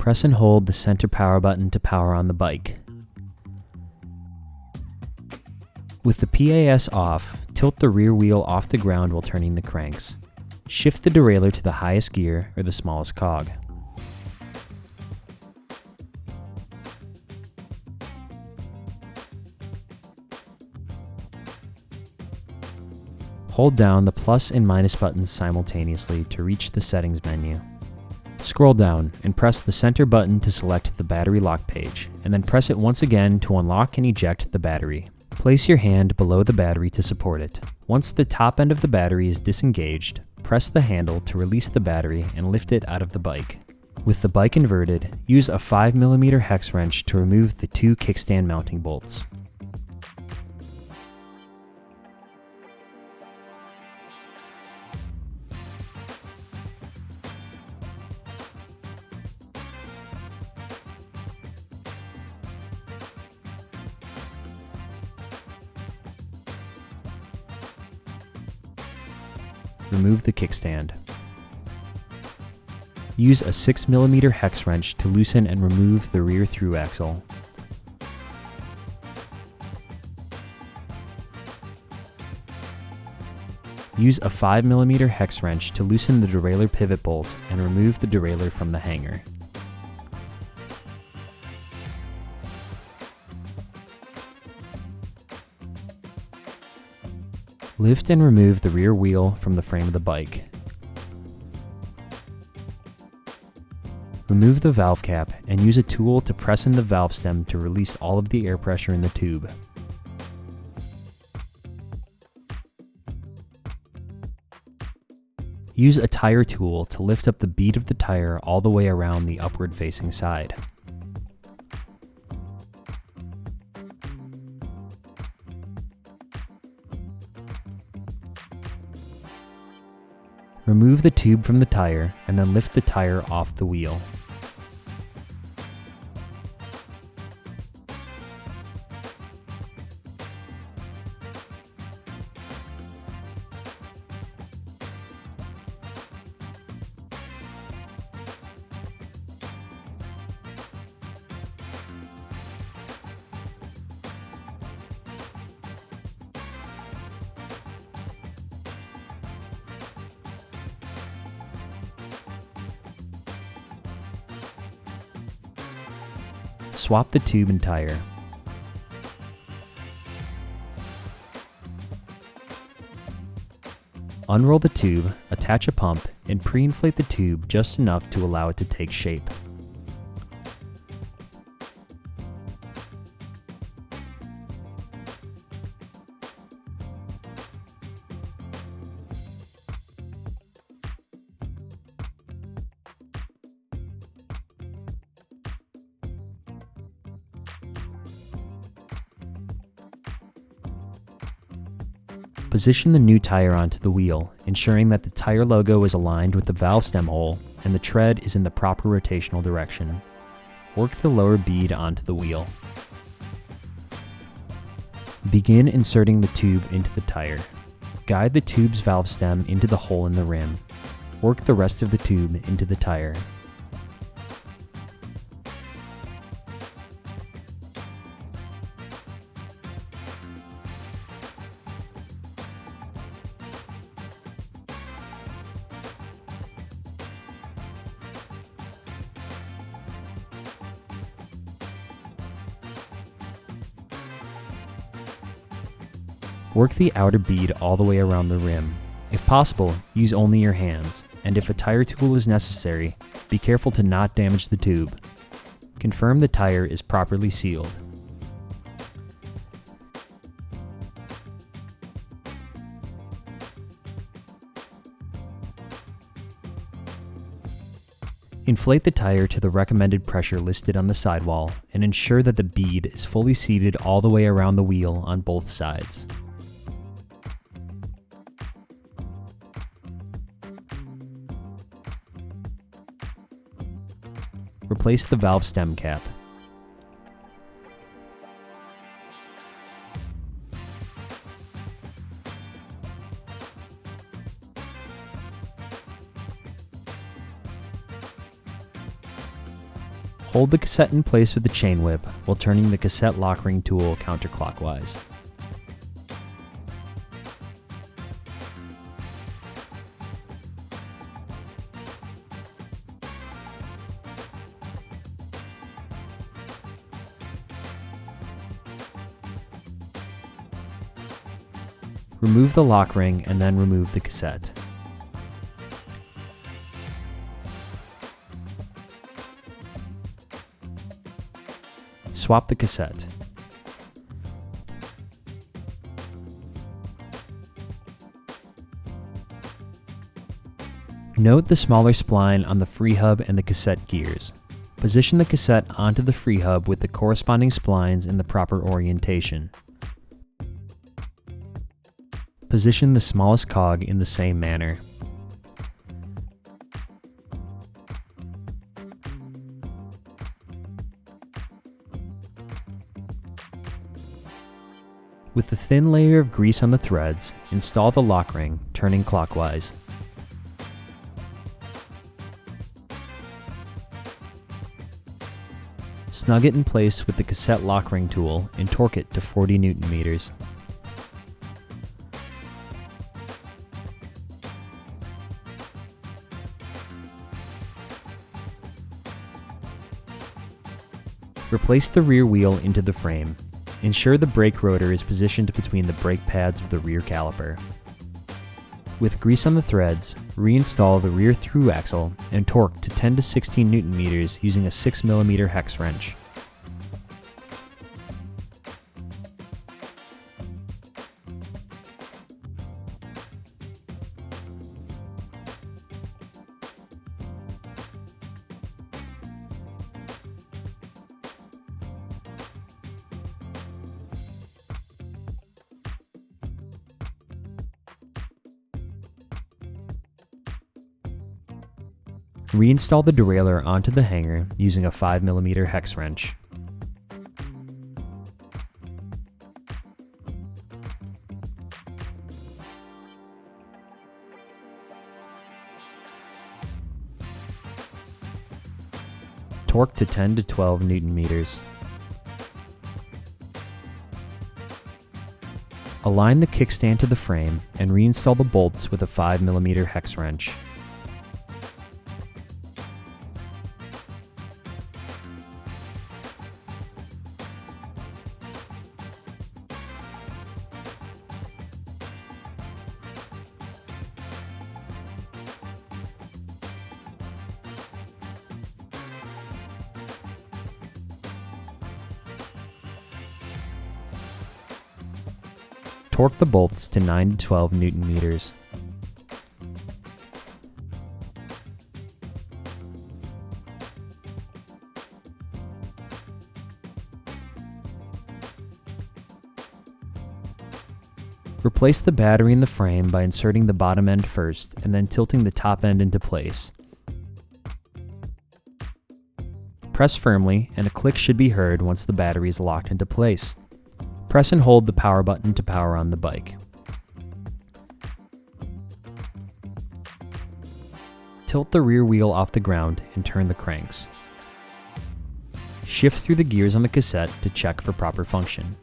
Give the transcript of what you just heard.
Press and hold the center power button to power on the bike. With the PAS off, tilt the rear wheel off the ground while turning the cranks. Shift the derailleur to the highest gear or the smallest cog. Hold down the plus and minus buttons simultaneously to reach the settings menu. Scroll down and press the center button to select the battery lock page, and then press it once again to unlock and eject the battery. Place your hand below the battery to support it. Once the top end of the battery is disengaged, press the handle to release the battery and lift it out of the bike. With the bike inverted, use a 5mm hex wrench to remove the 2 kickstand mounting bolts. Remove the kickstand. Use a 6mm hex wrench to loosen and remove the rear through axle. Use a 5mm hex wrench to loosen the derailleur pivot bolt and remove the derailleur from the hanger. Lift and remove the rear wheel from the frame of the bike. Remove the valve cap and use a tool to press in the valve stem to release all of the air pressure in the tube. Use a tire tool to lift up the bead of the tire all the way around the upward facing side. Remove the tube from the tire and then lift the tire off the wheel. Swap the tube and tire. Unroll the tube, attach a pump, and pre-inflate the tube just enough to allow it to take shape. Position the new tire onto the wheel, ensuring that the tire logo is aligned with the valve stem hole and the tread is in the proper rotational direction. Work the lower bead onto the wheel. Begin inserting the tube into the tire. Guide the tube's valve stem into the hole in the rim. Work the rest of the tube into the tire. Work the outer bead all the way around the rim. If possible, use only your hands, and if a tire tool is necessary, be careful to not damage the tube. Confirm the tire is properly sealed. Inflate the tire to the recommended pressure listed on the sidewall and ensure that the bead is fully seated all the way around the wheel on both sides. Replace the valve stem cap. Hold the cassette in place with the chain whip while turning the cassette lock ring tool counterclockwise. Remove the lock ring and then remove the cassette. Swap the cassette. Note the smaller spline on the free hub and the cassette gears. Position the cassette onto the free hub with the corresponding splines in the proper orientation. Position the smallest cog in the same manner. With the thin layer of grease on the threads, install the lock ring, turning clockwise. Snug it in place with the cassette lock ring tool and torque it to 40 Newton meters. Replace the rear wheel into the frame. Ensure the brake rotor is positioned between the brake pads of the rear caliper. With grease on the threads, reinstall the rear through axle and torque to 10 to 16 Newton meters using a 6mm hex wrench. Reinstall the derailleur onto the hanger using a 5mm hex wrench. Torque to 10 to 12 Newton meters. Align the kickstand to the frame and reinstall the bolts with a 5mm hex wrench. Torque the bolts to 9 to 12 Newton meters. Replace the battery in the frame by inserting the bottom end first and then tilting the top end into place. Press firmly and a click should be heard once the battery is locked into place. Press and hold the power button to power on the bike. Tilt the rear wheel off the ground and turn the cranks. Shift through the gears on the cassette to check for proper function.